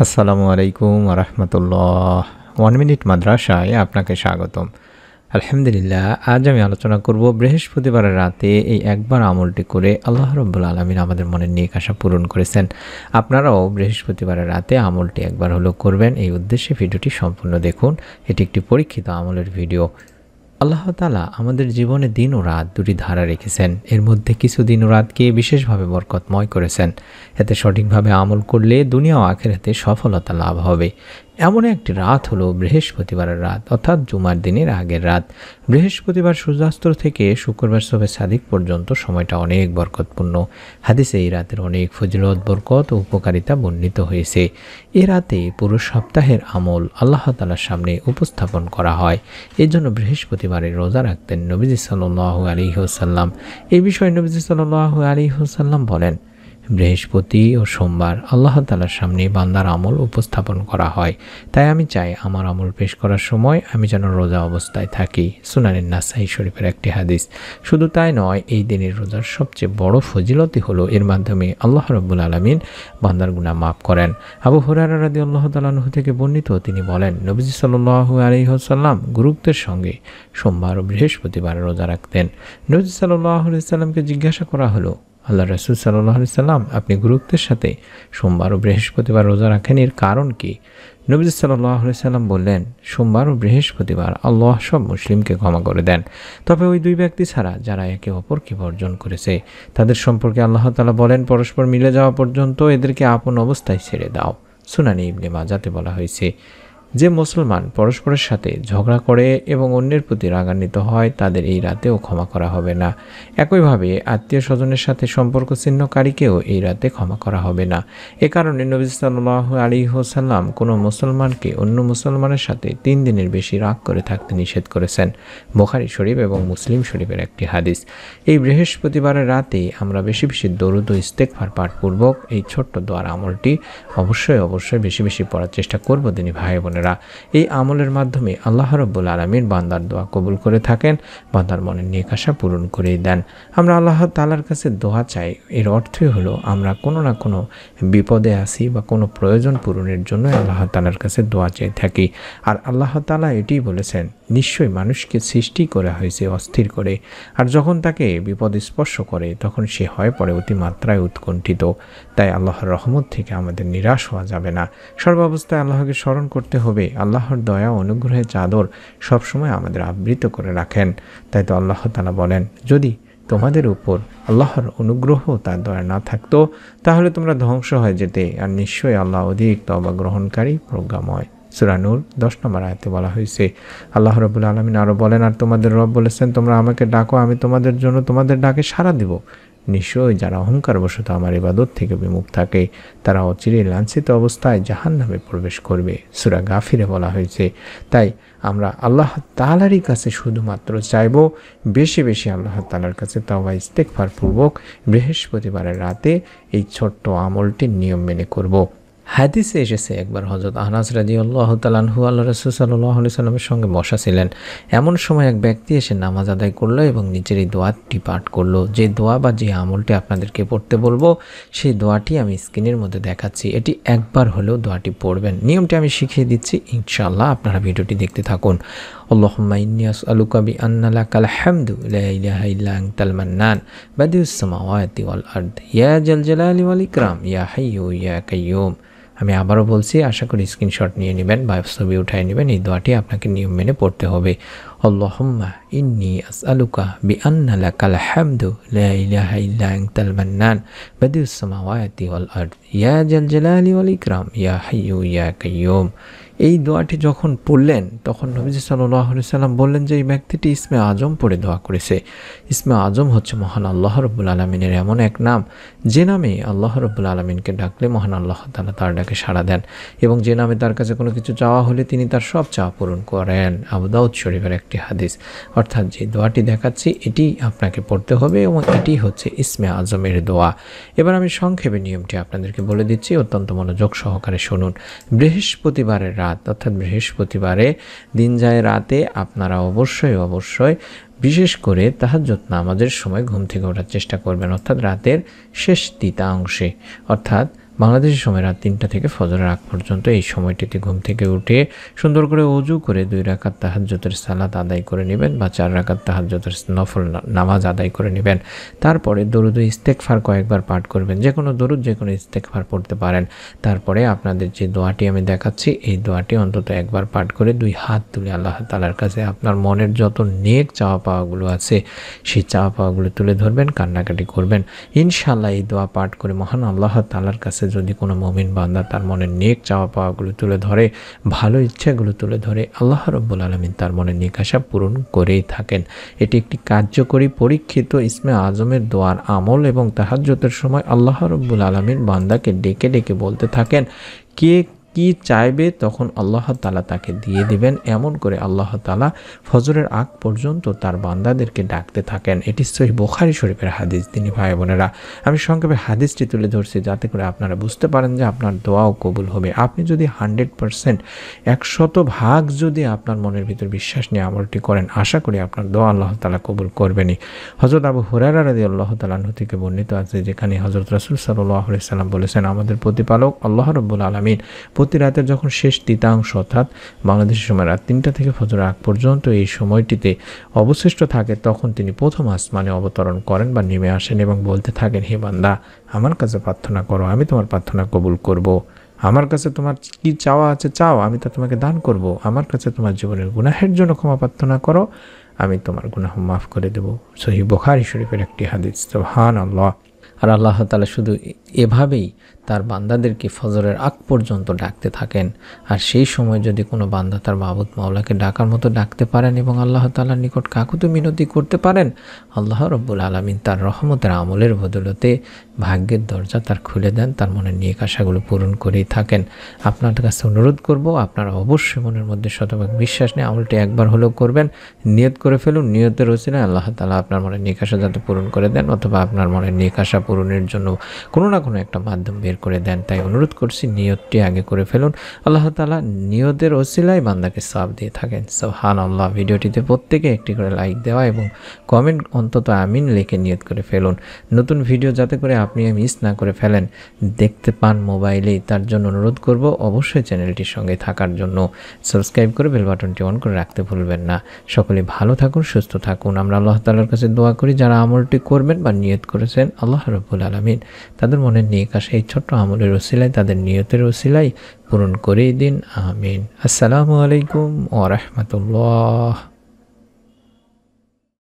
আসসালামু আলাইকুম রহমতুল্লাহ। 1 মিনিট মাদ্রাসায় আপনাকে স্বাগতম। আলহামদুলিল্লাহ, আজ আমি আলোচনা করব বৃহস্পতিবারের রাতে এই একবার আমলটি করে আল্লাহ রাব্বুল আলামিন আমাদের মনের নেক আশা পূরণ করেছেন। আপনারাও বৃহস্পতিবারের রাতে আমলটি একবার হলো করবেন, এই উদ্দেশ্যে ভিডিওটি সম্পূর্ণ দেখুন। এটি একটি পরীক্ষিত আমলের ভিডিও। আল্লাহ তাআলা আমাদের জীবনে দিন ও রাত দুটি ধারা রেখেছেন। এর মধ্যে কিছু দিন ও রাতকে বিশেষভাবে বরকতময় করেছেন। এতে সঠিকভাবে আমল করলে দুনিয়া ও আখিরাতে সফলতা লাভ হবে। এমন একটি রাত হলো বৃহস্পতিবারের রাত, অর্থাৎ জুমার দিনের আগের রাত। বৃহস্পতিবার সূর্যাস্ত থেকে শুক্রবার শবে সাদিক পর্যন্ত সময়টা অনেক বরকতপূর্ণ। হাদিসে এই রাতের অনেক ফজিলত, বরকত ও উপকারিতা বর্ণিত হয়েছে। এ রাতে পুরো সপ্তাহের আমল আল্লাহ তাআলার সামনে উপস্থাপন করা হয়। এই জন্য বৃহস্পতিবারে রোজা রাখতেন নবীজি সাল্লাল্লাহু আলাইহি ওয়াসাল্লাম। এই বিষয়ে নবীজি সাল্লাল্লাহু আলাইহি ওয়াসাল্লাম বলেন, বৃহস্পতি ও সোমবার আল্লাহ তাআলার সামনে বান্দার আমল উপস্থাপন করা হয়। তাই আমি চাই আমার আমল পেশ করার সময় আমি যেন রোজা অবস্থায় থাকি। সুনানে নাসাই শরীফের একটি হাদিস। শুধু তাই নয়, এই দিনের রোজার সবচেয়ে বড় ফজিলতই হলো এর মাধ্যমে আল্লাহ রাব্বুল আলামিন বান্দার গুনাহ মাফ করেন। আবু হুরায়রা রাদিয়াল্লাহু তাআলা আনহু থেকে বর্ণিত, তিনি বলেন, নবীজি সাল্লাল্লাহু আলাইহি ওয়াসাল্লাম গুরুত্বের সঙ্গে সোমবার ও বৃহস্পতিবার রোজা রাখতেন। নবীজি সাল্লাল্লাহু আলাইহি ওয়াসাল্লামকে জিজ্ঞাসা করা হলো, আল্লাহ রাসূল সাল্লাল্লাহু আলাইহি সাল্লাম, আপনি গুরুত্বের সাথে সোমবার ও বৃহস্পতিবার রোজা রাখেন, এর কারণ কি? নবী সাল্লাল্লাহু আলাইহি সাল্লাম বললেন, সোমবার ও বৃহস্পতিবার আল্লাহ সব মুসলিমকে ক্ষমা করে দেন, তবে ওই দুই ব্যক্তি ছাড়া যারা একে অপরকে বর্জন করেছে। তাদের সম্পর্কে আল্লাহ তাআলা বলেন, পরস্পর মিলে যাওয়া পর্যন্ত এদেরকে আপন অবস্থায় ছেড়ে দাও। সুনানে ইবনে মাজাতে বলা হয়েছে, যে মুসলমান পরস্পরের সাথে ঝগড়া করে এবং অন্যের প্রতি রাগান্বিত হয়, তাদের এই রাতেও ক্ষমা করা হবে না। একইভাবে আত্মীয় স্বজনের সাথে সম্পর্ক ছিন্নকারীকেও এই রাতে ক্ষমা করা হবে না। এ কারণে নবী সাল্লাল্লাহু আলাইহি ওয়াসাল্লাম কোনো মুসলমানকে অন্য মুসলমানের সাথে 3 দিনের বেশি রাগ করে থাকতে নিষেধ করেছেন। বুখারী শরীফ এবং মুসলিম শরীফের একটি হাদিস। এই বৃহস্পতিবারের রাতে আমরা বেশি বেশি দরুদ ও ইস্তেগফার পাঠপূর্বক এই ছোট্ট দোয়ার আমলটি অবশ্যই বেশি বেশি পড়ার চেষ্টা করব দিনী ভাই বোনেরা। এই আমলের মাধ্যমে আল্লাহ রাব্বুল আলামিন বান্দার দোয়া কবুল করে থাকেন, বান্দার মনের নেক আশা পূরণ করে দেন। আমরা আল্লাহ তাআলার কাছে দোয়া চাই, এর অর্থই হলো আমরা কোনো না কোনো বিপদে আছি বা কোনো প্রয়োজন পূরণের জন্য আল্লাহ তাআলার কাছে দোয়া চেয়ে থাকি। আর আল্লাহ তাআলা এটাই বলেছেন, নিশ্চয়ই মানুষকে সৃষ্টি করা হয়েছে অস্থির করে, আর যখন তাকে বিপদ স্পর্শ করে তখন সে হয় পড়ে অতিমাত্রায় উৎকণ্ঠিত। তাই আল্লাহর রহমত থেকে আমাদের নিরাশ হওয়া যাবে না। সর্বাবস্থায় আল্লাহকে স্মরণ করতে হবে। আল্লাহর দয়া অনুগ্রহের চাদর সবসময় আমাদের আবৃত করে রাখেন। তাই তো আল্লাহ তাআলা বলেন, যদি তোমাদের উপর আল্লাহর অনুগ্রহ তার দয়া না থাকতো তাহলে তোমরা ধ্বংস হয়ে যেতে, আর নিশ্চয়ই আল্লাহ অধিক তওবা গ্রহণকারী, প্রজ্ঞাময়। সূরা নূর 10 নম্বর আয়াতে বলা হয়েছে। আল্লাহ রাব্বুল আলামিন আরও বলেন, আর তোমাদের রব বলেছেন, তোমরা আমাকে ডাকো, আমি তোমাদের জন্য তোমাদের ডাকে সাড়া দিব। নিশ্চয়ই যারা অহংকারবশত আমার ইবাদত থেকে বিমুখ থাকে তারা অচিরেই লাঞ্ছিত অবস্থায় জাহান্নামে প্রবেশ করবে। সূরা গাফিরে বলা হয়েছে। তাই আমরা আল্লাহ তাআলারই কাছে শুধুমাত্র চাইব, বেশি বেশি আল্লাহ তাআলার কাছে তাওবা ইস্তেগফার পূর্বক বৃহস্পতিবারের রাতে এই ছোট্ট আমলটির নিয়ম মেনে করব। হাদিসে এসেছে, একবার হযরত আনাস রাদিয়াল্লাহু তাআলা আনহু আল্লাহ রাসূল সাল্লাল্লাহু আলাইহি সাল্লামের সঙ্গে বসা ছিলেন। এমন সময় এক ব্যক্তি এসে নামাজ আদায় করলো এবং নিচের এই দোয়াটি পাঠ করলো। যে দোয়া বা যে আমলটি আপনাদেরকে পড়তে বলবো, সেই দোয়াটি আমি স্ক্রিনের মধ্যে দেখাচ্ছি। এটি একবার হলেও দোয়াটি পড়বেন। নিয়মটি আমি শিখিয়ে দিচ্ছি, ইনশাআল্লাহ আপনারা ভিডিওটি দেখতে থাকুন। আল্লাহুম্মা ইন্নী আসআলুকা বিআন্না লাকাল হামদু লা ইলাহা ইল্লা আনতাল মান্নান বাদিউস সামাওয়াতি ওয়াল আরদ ইয়া জাল জালালি ওয়াল ইকরাম ইয়া হাইয়্যু ইয়া কাইয়্যুম। আমি আবারও বলছি, আশা করি স্ক্রিনশট নিয়ে নেবেন বা ছবি উঠায় নেবেন। এই দোয়াটি আপনাকে নিয়ম মেনে পড়তে হবে। আল্লাহুম্মা ইন্নী আসআলুকা বিআন্না লাকাল হামদু লা ইলাহা ইল্লা আনতাল মান্নান বাদিউস সামাওয়াতি ওয়াল আরদ ইয়া জাল জালালি ওয়াল ইকরাম ইয়া হাইয়্যু ইয়া কাইয়্যুম। এই দোয়াটি যখন পড়লেন তখন নবীজি সাল্লাল্লাহু আলাইহি সাল্লাম বললেন যে এই ব্যক্তিটি ইসমে আজম পড়ে দোয়া করেছে। ইসমে আজম হচ্ছে মহান আল্লাহ রাব্বুল আলামিনের এমন এক নাম, যে নামে আল্লাহ রাব্বুল আলামিনকে ডাকলে মহান আল্লাহ তাআলা তার ডাকে সাড়া দেন, এবং যে নামে তার কাছে কোনো কিছু চাওয়া হলে তিনি তার সব চাওয়া পূরণ করেন। আবু দাউদ শরীফের একটি হাদিস। অর্থাৎ যে দোয়াটি দেখাচ্ছি এটি আপনাকে পড়তে হবে এবং এটি হচ্ছে ইসমে আজমের দোয়া। এবার আমি সংক্ষেপে নিয়মটি আপনাদেরকে বলে দিচ্ছি, অত্যন্ত মনোযোগ সহকারে শুনুন। বৃহস্পতিবারের রাত, অর্থাৎ বৃহস্পতিবারে দিন যায় রাতে আপনারা অবশ্যই বিশেষ করে তাহাজ্জুদ নামাজের সময় ঘুম থেকে ওঠার চেষ্টা করবেন, অর্থাৎ রাতের শেষ তৃতীয়াংশে, অর্থাৎ বাংলাদেশি সময় রাত 3টা থেকে ফজরের আগ পর্যন্ত এই সময়টিতে ঘুম থেকে উঠে সুন্দর করে ওযু করে 2 রাকাত তাহাজ্জুদের সালাত আদায় করে নেবেন বা 4 রাকাত তাহাজ্জুদের নফল নামাজ আদায় করে নেবেন। তারপরে দরুদ ও ইস্তেগফার কয়েকবার পাঠ করবেন। যে কোনো দরুদ যে কোনো ইস্তেগফার পড়তে পারেন। তারপরে আপনাদের যে দোয়াটি আমি দেখাচ্ছি এই দোয়াটি অন্তত একবার পাঠ করে 2 হাত তুলে আল্লাহ তাআলার কাছে আপনার মনের যত নেক চাওয়া পাওয়াগুলো আছে সেই চাওয়া পাওয়াগুলো তুলে ধরবেন, কান্নাকাটি করবেন। ইনশাআল্লাহ এই দোয়া পাঠ করে মহান আল্লাহ তাআলার কাছে যদি কোনো মুমিন বান্দা তার মনের নেক চাওয়া পাওয়াগুলো তুলে ধরে, ভালো ইচ্ছাগুলো তুলে ধরে, আল্লাহ রাব্বুল আলামিন তার মনের নেক আশা পূরণ করেই থাকেন। এটি একটি কার্যকরী পরীক্ষিত ইসমে আজমের দোয়ার আমল এবং তাহাজ্জুদের সময় আল্লাহ রাব্বুল আলামিন বান্দাকে ডেকে ডেকে বলতে থাকেন কে কি চাইবে তখন আল্লাহ তাআলা তাকে দিয়ে দিবেন। এমন করে আল্লাহ তাআলা ফজরের আগ পর্যন্ত তার বান্দাদেরকে ডাকতে থাকেন। এটি সহিহ বুখারী শরীফের হাদিস। তিনি ভাই বোনেরা, আমি সংক্ষেপে হাদিসটি তুলে ধরছি যাতে করে আপনারা বুঝতে পারেন যে আপনার দোয়াও কবুল হবে। আপনি যদি 100% 100% যদি আপনার মনের ভিতর বিশ্বাস নিয়ে আমলটি করেন, আশা করি আপনার দোয়া আল্লাহ তাআলা কবুল করবেনই। হযরত আবু হুরায়রা রাদিয়াল্লাহু তাআলা আনহু থেকে বর্ণিত আছে, যেখানে হযরত রাসূল সাল্লাল্লাহু আলাইহি সাল্লাম বলেছেন, আমাদের প্রতিপালক আল্লাহ রাব্বুল আলামিন প্রতি রাতের যখন শেষ তৃতীয়াংশ অর্থাৎ বাংলাদেশের সময় রাত 3টা থেকে ফজর আগ পর্যন্ত এই সময়টিতে অবশিষ্ট থাকে, তখন তিনি প্রথম আসমানে অবতরণ করেন বা নেমে আসেন এবং বলতে থাকেন, হে বান্দা, আমার কাছে প্রার্থনা করো, আমি তোমার প্রার্থনা কবুল করব। আমার কাছে তোমার কি চাওয়া আছে চাও, আমি তা তোমাকে দান করব। আমার কাছে তোমার জীবনের গুনাহের জন্য ক্ষমা প্রার্থনা করো, আমি তোমার গুনাহ মাফ করে দেব। সহিহ বুখারী শরীফের একটি হাদিস। সুবহানাল্লাহ। আর আল্লাহ তাআলা শুধু এভাবেই তার বান্দাদেরকে ফজরের আগ পর্যন্ত ডাকতে থাকেন। আর সেই সময় যদি কোনো বান্দা তার মাবুদ মাওলাকে ডাকার মতো ডাকতে পারেন এবং আল্লাহ তাআলার নিকট কাকুতি মিনতি করতে পারেন, আল্লাহ রাব্বুল আলামিন তার রহমতের আমলের বদৌলতে ভাগ্যের দরজা তার খুলে দেন, তার মনের নেক আশাগুলো পূরণ করেই থাকেন। আপনার কাছে অনুরোধ করব, আপনারা অবশ্যই মনের মধ্যে শতভাগ বিশ্বাস নিয়ে আমলটি একবার হলেও করবেন। নিয়ত করে ফেলুন, নিয়তের ওসিলায় আল্লাহ তাআলা আপনার মনের নেক আশা যাতে পূরণ করে দেন, অথবা আপনার মনের নেক আশা পূরণের জন্য কোনো না কোনো একটা মাধ্যম বের করে দেন। তাই অনুরোধ করছি, নিয়তটি আগে করে ফেলুন। আল্লাহ তাআলা নিয়তের ওসিলায় বান্দাকে সওয়াব দিয়ে থাকেন। সুবহানাল্লাহ। ভিডিওটিতে প্রত্যেকে একটি করে লাইক দেওয়া এবং কমেন্ট অন্তত আমিন লিখে নিয়ত করে ফেলুন। নতুন ভিডিও যাতে করে আপনি মিস না করে ফেলেন, দেখতে পান মোবাইলেই, তার জন্য অনুরোধ করব অবশ্যই চ্যানেলটির সঙ্গে থাকার জন্য সাবস্ক্রাইব করে বেল বাটনটি অন করে রাখতে ভুলবেন না। সকলে ভালো থাকুন, সুস্থ থাকুন। আমরা আল্লাহ তাআলার কাছে দোয়া করি যারা আমলটি করবেন বা নিয়ত করেছেন, আল্লাহ রাব্বুল আলামিন তাদের মনের নেক আশা এই ছোট্ট আমলের ওসিলায়, তাদের নিয়তের ওসিলায় পূরণ করেই দিন। আমিন। আসসালামু আলাইকুম ওয়া রাহমাতুল্লাহ।